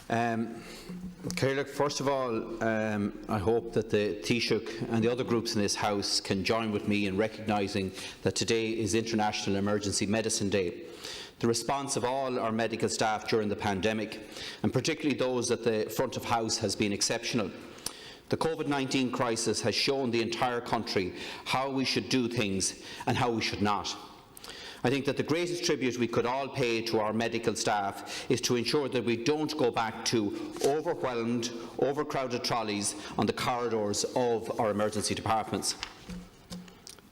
First of all, I hope that the Taoiseach and the other groups in this House can join with me in recognising that today is International Emergency Medicine Day. The response of all our medical staff during the pandemic, and particularly those at the front of house, has been exceptional. The COVID-19 crisis has shown the entire country how we should do things and how we should not. I think that the greatest tribute we could all pay to our medical staff is to ensure that we don't go back to overwhelmed, overcrowded trolleys on the corridors of our emergency departments.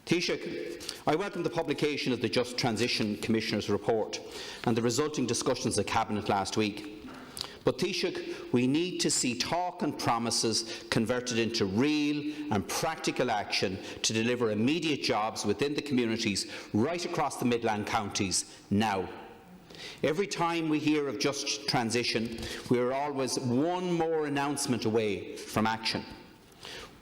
Taoiseach, I welcome the publication of the Just Transition Commissioner's report and the resulting discussions at Cabinet last week. But Taoiseach, we need to see talk and promises converted into real and practical action to deliver immediate jobs within the communities right across the Midland counties now. Every time we hear of just transition, we are always one more announcement away from action.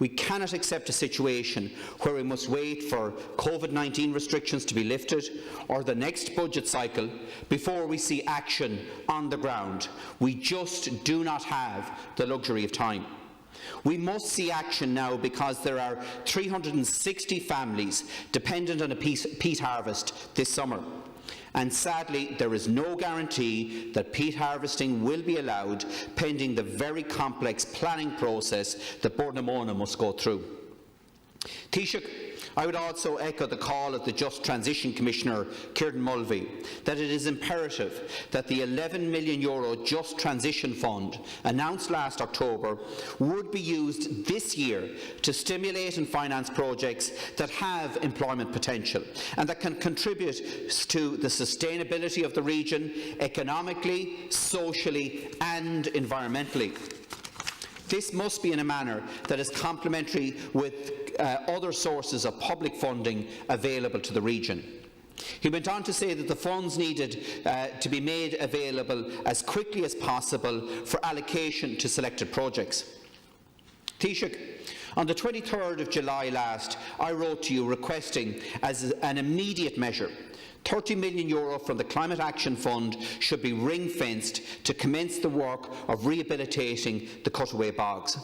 We cannot accept a situation where we must wait for COVID-19 restrictions to be lifted or the next budget cycle before we see action on the ground. We just do not have the luxury of time. We must see action now because there are 360 families dependent on a peat harvest this summer. And sadly, there is no guarantee that peat harvesting will be allowed pending the very complex planning process that Bordnamona must go through. Taoiseach, I would also echo the call of the Just Transition Commissioner, Kieran Mulvey, that it is imperative that the €11 million Just Transition Fund, announced last October, would be used this year to stimulate and finance projects that have employment potential and that can contribute to the sustainability of the region economically, socially and environmentally. This must be in a manner that is complementary with other sources of public funding available to the region. He went on to say that the funds needed to be made available as quickly as possible for allocation to selected projects. Taoiseach, on the 23rd of July last, I wrote to you requesting, as an immediate measure, €30 million from the Climate Action Fund should be ring-fenced to commence the work of rehabilitating the cutaway bogs.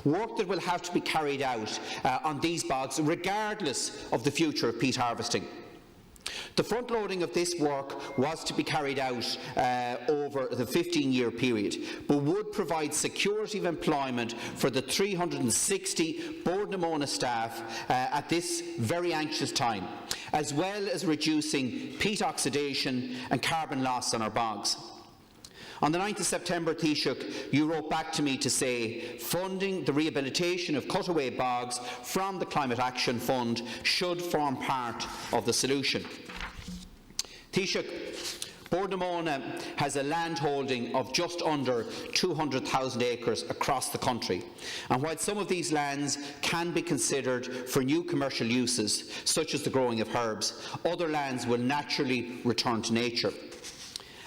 Work that will have to be carried out on these bogs regardless of the future of peat harvesting. The front-loading of this work was to be carried out over the 15-year period, but would provide security of employment for the 360 Bordnamona staff at this very anxious time, as well as reducing peat oxidation and carbon loss on our bogs. On the 9th of September, Taoiseach, you wrote back to me to say funding the rehabilitation of cutaway bogs from the Climate Action Fund should form part of the solution. Taoiseach, Bordnamona has a land holding of just under 200,000 acres across the country, and while some of these lands can be considered for new commercial uses, such as the growing of herbs, other lands will naturally return to nature.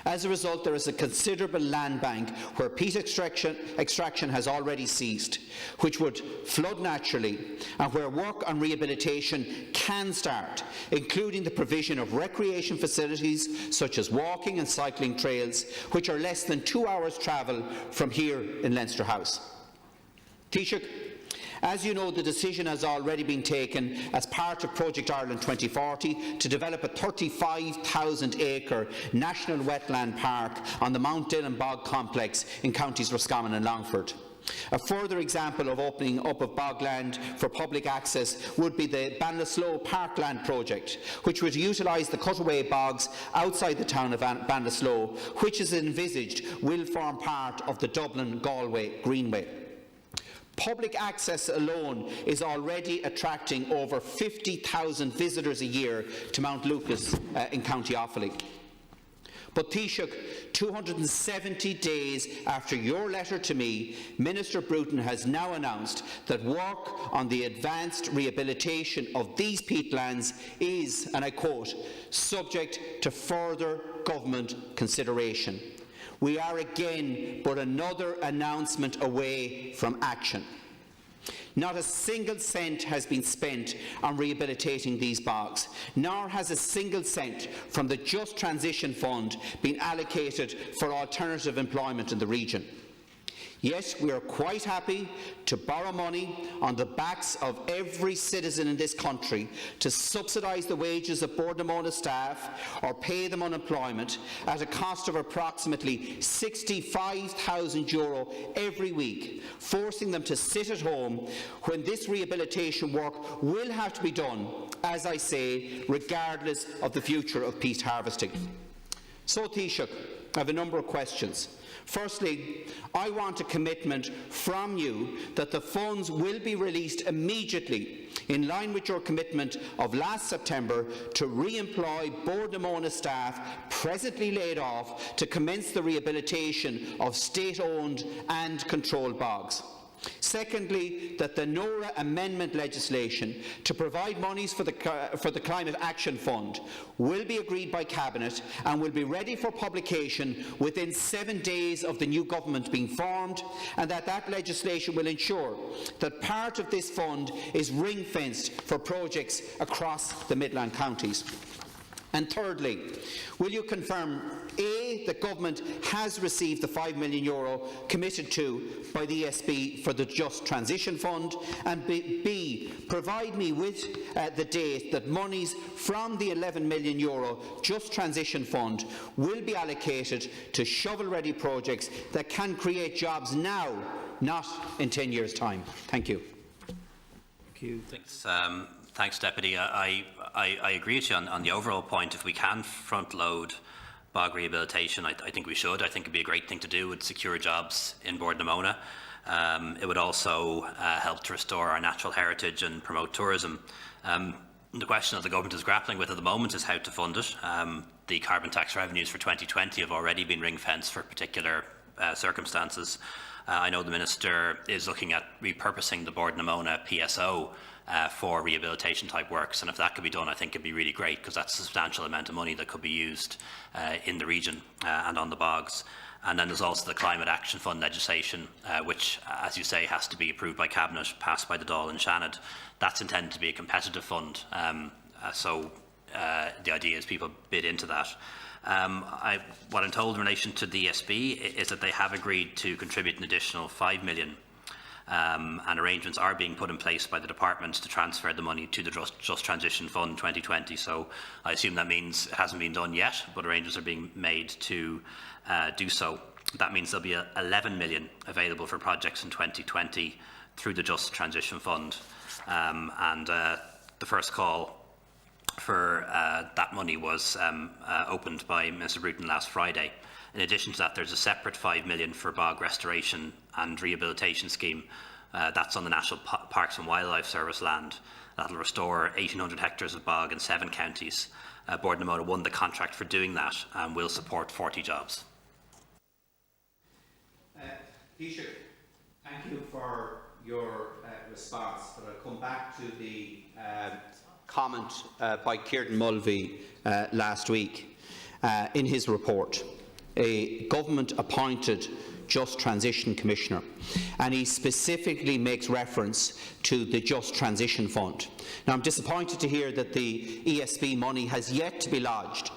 As a result, there is a considerable land bank where peat extraction has already ceased, which would flood naturally, and where work on rehabilitation can start, including the provision of recreation facilities such as walking and cycling trails, which are less than 2 hours' travel from here in Leinster House. Taoiseach, as you know, the decision has already been taken as part of Project Ireland 2040 to develop a 35,000-acre national wetland park on the Mount Dillon Bog complex in counties Roscommon and Longford. A further example of opening up of bogland for public access would be the Banlasloe Parkland project, which would utilise the cutaway bogs outside the town of Banlasloe, which is envisaged will form part of the Dublin-Galway Greenway. Public access alone is already attracting over 50,000 visitors a year to Mount Lucas in County Offaly. But Taoiseach, 270 days after your letter to me, Minister Bruton has now announced that work on the advanced rehabilitation of these peatlands is, and I quote, subject to further government consideration. We are again but another announcement away from action. Not a single cent has been spent on rehabilitating these bogs, nor has a single cent from the Just Transition Fund been allocated for alternative employment in the region. Yet we are quite happy to borrow money on the backs of every citizen in this country to subsidise the wages of Bord na Móna staff or pay them unemployment at a cost of approximately €65,000 every week, forcing them to sit at home when this rehabilitation work will have to be done, as I say, regardless of the future of peat harvesting. So, Taoiseach, I have a number of questions. Firstly, I want a commitment from you that the funds will be released immediately, in line with your commitment of last September to re-employ Bord na Móna staff presently laid off to commence the rehabilitation of state-owned and controlled bogs. Secondly, that the NORA amendment legislation to provide monies for the Climate Action Fund will be agreed by Cabinet and will be ready for publication within 7 days of the new government being formed, and that legislation will ensure that part of this fund is ring-fenced for projects across the Midland counties. And thirdly, will you confirm A, the Government has received the €5 million committed to by the ESB for the Just Transition Fund, and B, provide me with the date that monies from the €11 million Just Transition Fund will be allocated to shovel-ready projects that can create jobs now, not in 10 years' time. Thank you. Thank you. Thanks, Deputy. I agree with you on the overall point. If we can front-load bog rehabilitation, I think we should. I think it would be a great thing to do. It would secure jobs in Bord na Móna. It would also help to restore our natural heritage and promote tourism. The question that the government is grappling with at the moment is how to fund it. The carbon tax revenues for 2020 have already been ring-fenced for particular circumstances. I know the Minister is looking at repurposing the Bord na Móna PSO for rehabilitation type works, and if that could be done, I think it would be really great, because that's a substantial amount of money that could be used in the region and on the bogs. And then there's also the Climate Action Fund legislation, which, as you say, has to be approved by Cabinet, passed by the Dáil and Seanad. That's intended to be a competitive fund, so the idea is people bid into that. What I'm told in relation to the ESB is that they have agreed to contribute an additional €5 million, and arrangements are being put in place by the department to transfer the money to the Just Transition Fund 2020. So I assume that means it hasn't been done yet, but arrangements are being made to do so. That means there'll be €11 million available for projects in 2020 through the Just Transition Fund, and the first call for that money was opened by Minister Bruton last Friday. In addition to that, there's a separate €5 million for bog restoration and rehabilitation scheme. That's on the National Parks and Wildlife Service land. That will restore 1,800 hectares of bog in 7 counties. Bord na Móna won the contract for doing that and will support 40 jobs. Taoiseach, thank you for your response, but I'll come back to the comment by Kieran Mulvey last week in his report. A government-appointed Just Transition Commissioner, and he specifically makes reference to the Just Transition Fund. Now, I'm disappointed to hear that the ESB money has yet to be lodged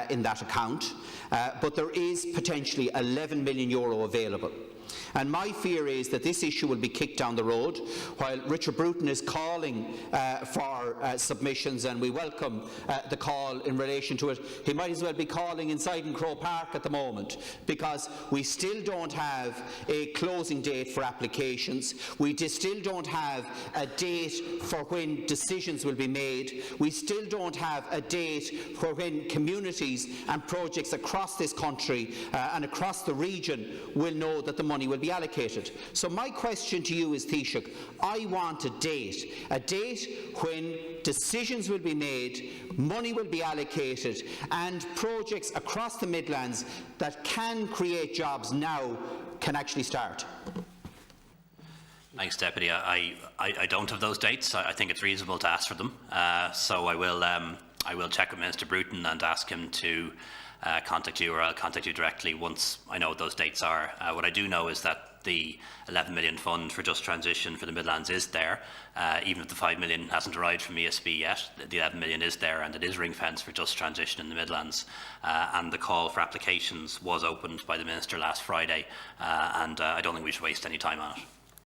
in that account, but there is potentially €11 million available. And my fear is that this issue will be kicked down the road while Richard Bruton is calling for submissions, and we welcome the call in relation to it. He might as well be calling inside in Crow Park at the moment, because we still don't have a closing date for applications. We still don't have a date for when decisions will be made. We still don't have a date for when communities and projects across this country and across the region will know that the money will be allocated. So my question to you is, Taoiseach, I want a date when decisions will be made, money will be allocated, and projects across the Midlands that can create jobs now can actually start. Thanks, Deputy. I don't have those dates. I think it's reasonable to ask for them. So I will check with Minister Bruton and ask him to contact you, or I'll contact you directly once I know what those dates are. What I do know is that the 11 million fund for just transition for the Midlands is there. Even if the 5 million hasn't arrived from ESB yet, the 11 million is there, and it is ring-fenced for just transition in the Midlands. And the call for applications was opened by the Minister last Friday, and I don't think we should waste any time on it.